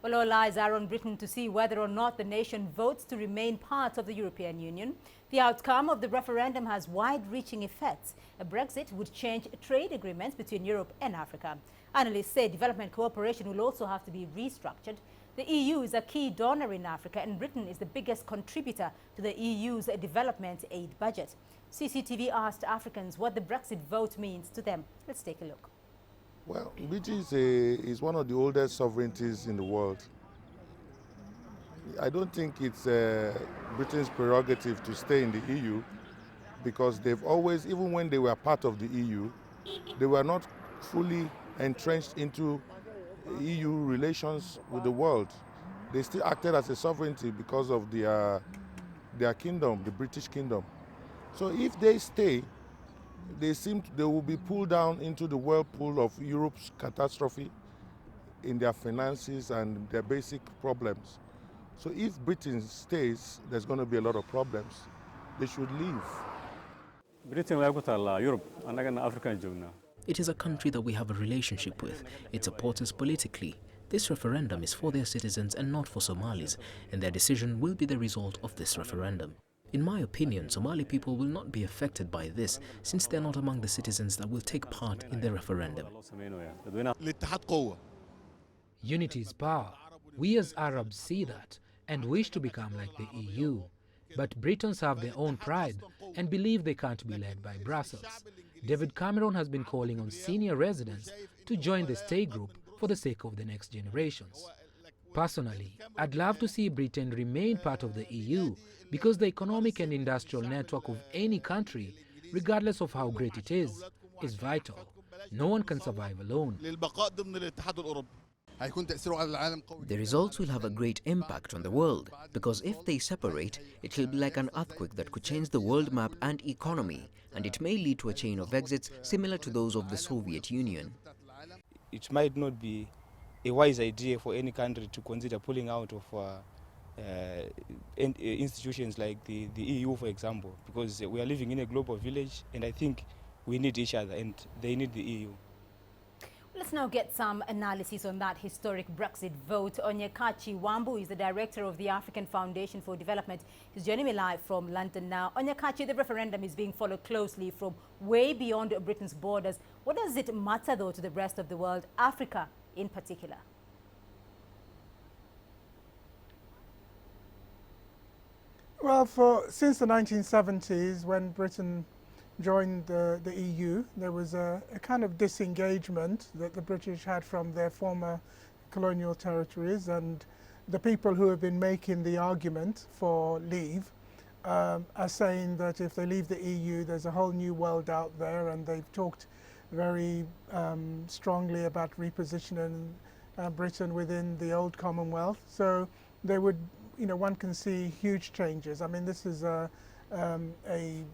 Well, all eyes are on Britain to see whether or not the nation votes to remain part of the European Union. The outcome of the referendum has wide-reaching effects. A Brexit would change trade agreements between Europe and Africa. Analysts say development cooperation will also have to be restructured. The EU is a key donor in Africa, and Britain is the biggest contributor to the EU's development aid budget. CCTV asked Africans what the Brexit vote means to them. Let's take a look. Well, British is one of the oldest sovereignties in the world. I don't think it's Britain's prerogative to stay in the EU because they've always, even when they were part of the EU, they were not fully entrenched into EU relations with the world. They still acted as a sovereignty because of their kingdom, the British kingdom. So if they stay, they will be pulled down into the whirlpool of Europe's catastrophe in their finances and their basic problems. So if Britain stays, there's going to be a lot of problems. They should leave. It is a country that we have a relationship with. It supports us politically. This referendum is for their citizens and not for Somalis, and their decision will be the result of this referendum. In my opinion, Somali people will not be affected by this since they're not among the citizens that will take part in the referendum. Unity is power. We as Arabs see that and wish to become like the EU. But Britons have their own pride and believe they can't be led by Brussels. David Cameron has been calling on senior residents to join the stay group for the sake of the next generations. Personally, I'd love to see Britain remain part of the EU because the economic and industrial network of any country, regardless of how great it is vital. No one can survive alone. The results will have a great impact on the world because if they separate, it will be like an earthquake that could change the world map and economy, and it may lead to a chain of exits similar to those of the Soviet Union. It might not be a wise idea for any country to consider pulling out of institutions like the EU, for example, because we are living in a global village, and I think we need each other and they need the EU. Let's now get some analysis on that historic Brexit vote. Onyekachi Wambu is the director of the African Foundation for Development. He's joining me live from London now. Onyekachi, the referendum is being followed closely from way beyond Britain's borders. What does it matter, though, to the rest of the world, Africa in particular? Well, since the 1970s, when Britain joined the EU, there was a kind of disengagement that the British had from their former colonial territories, and the people who have been making the argument for leave are saying that if they leave the EU, there's a whole new world out there, and they've talked very strongly about repositioning Britain within the old Commonwealth. So they would, one can see huge changes. I mean, this is a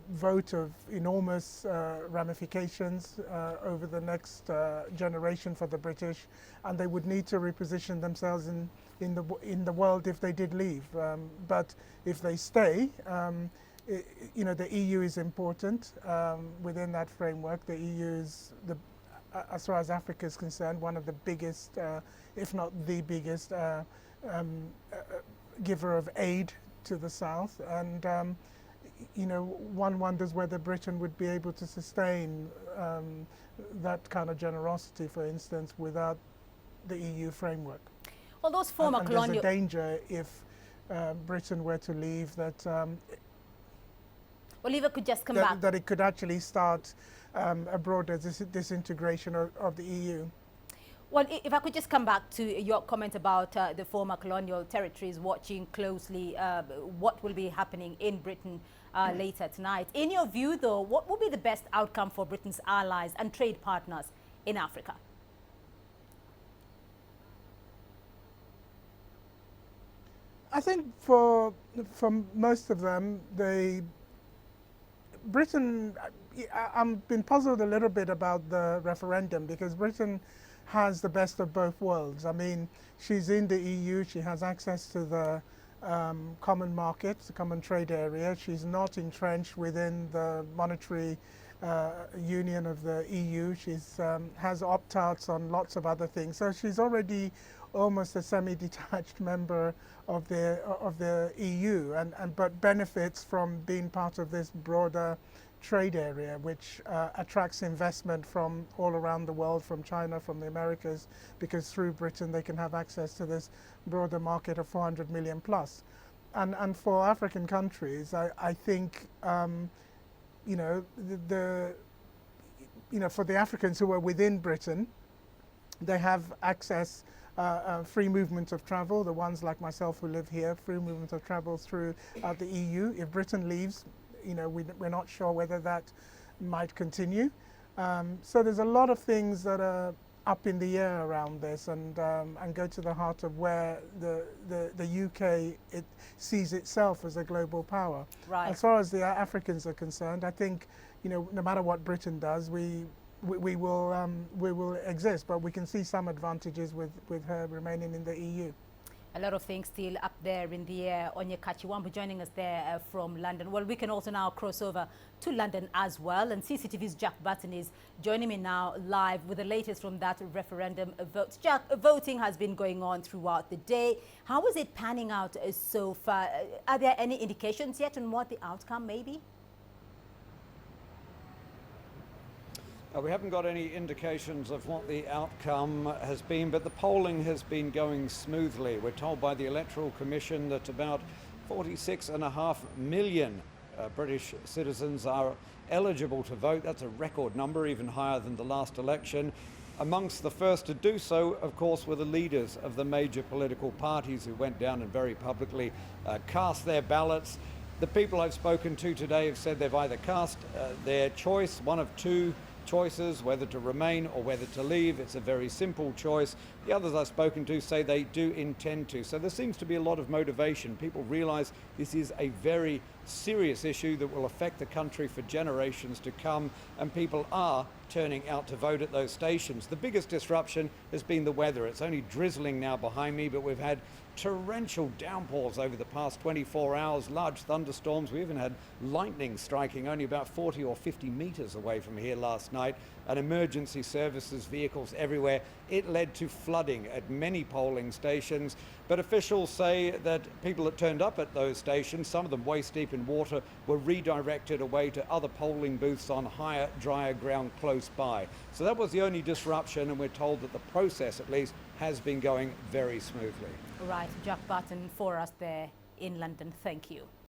vote of enormous ramifications over the next generation for the British, and they would need to reposition themselves in the world if they did leave. But if they stay, the EU is important within that framework. The EU is, as far as Africa is concerned, one of the biggest, if not the biggest, giver of aid to the South, and one wonders whether Britain would be able to sustain that kind of generosity, for instance, without the EU framework. Well, those former colonial... There's a danger if Britain were to leave that... Oliver could just come back. That it could actually start a broader disintegration of the EU. Well, if I could just come back to your comment about the former colonial territories watching closely what will be happening in Britain later tonight. In your view, though, what would be the best outcome for Britain's allies and trade partners in Africa? I think for most of them, Britain, I've been puzzled a little bit about the referendum because Britain has the best of both worlds. I mean, she's in the EU, she has access to the common market, the common trade area. She's not entrenched within the monetary union of the EU. She's has opt-outs on lots of other things. So she's already almost a semi-detached member of the EU, but benefits from being part of this broader trade area, which attracts investment from all around the world, from China, from the Americas, because through Britain they can have access to this broader market of 400 million plus. And for African countries, I think, you know, for the Africans who are within Britain, they have access, free movement of travel, the ones like myself who live here, free movement of travel through the EU. If Britain leaves, you know, we're not sure whether that might continue. So there's a lot of things that are up in the air around this, and go to the heart of where the UK sees itself as a global power. Right. As far as the Africans are concerned, I think, you know, no matter what Britain does, we will exist, but we can see some advantages with her remaining in the EU. A lot of things still up there in the air. Onya Kachiwambu joining us there from London. Well, we can also now cross over to London as well. And CCTV's Jack Button is joining me now live with the latest from that referendum vote. Jack, voting has been going on throughout the day. How is it panning out so far? Are there any indications yet on what the outcome may be? We haven't got any indications of what the outcome has been, but the polling has been going smoothly. We're told by the Electoral Commission that about 46.5 million British citizens are eligible to vote. That's a record number, even higher than the last election. Amongst the first to do so, of course, were the leaders of the major political parties who went down and very publicly cast their ballots. The people I've spoken to today have said they've either cast their choice, one of two choices, whether to remain or whether to leave. It's a very simple choice. The others I've spoken to say they do intend to. So there seems to be a lot of motivation. People realize this is a very serious issue that will affect the country for generations to come, and people are turning out to vote at those stations. The biggest disruption has been the weather. It's only drizzling now behind me, but we've had torrential downpours over the past 24 hours, large thunderstorms. We even had lightning striking only about 40 or 50 meters away from here last night, and emergency services, vehicles everywhere. It led to flooding at many polling stations, but officials say that people that turned up at those stations, some of them waist deep in water, were redirected away to other polling booths on higher, drier ground close by. So that was the only disruption, and we're told that the process, at least, has been going very smoothly. Right, Jack Button for us there in London. Thank you.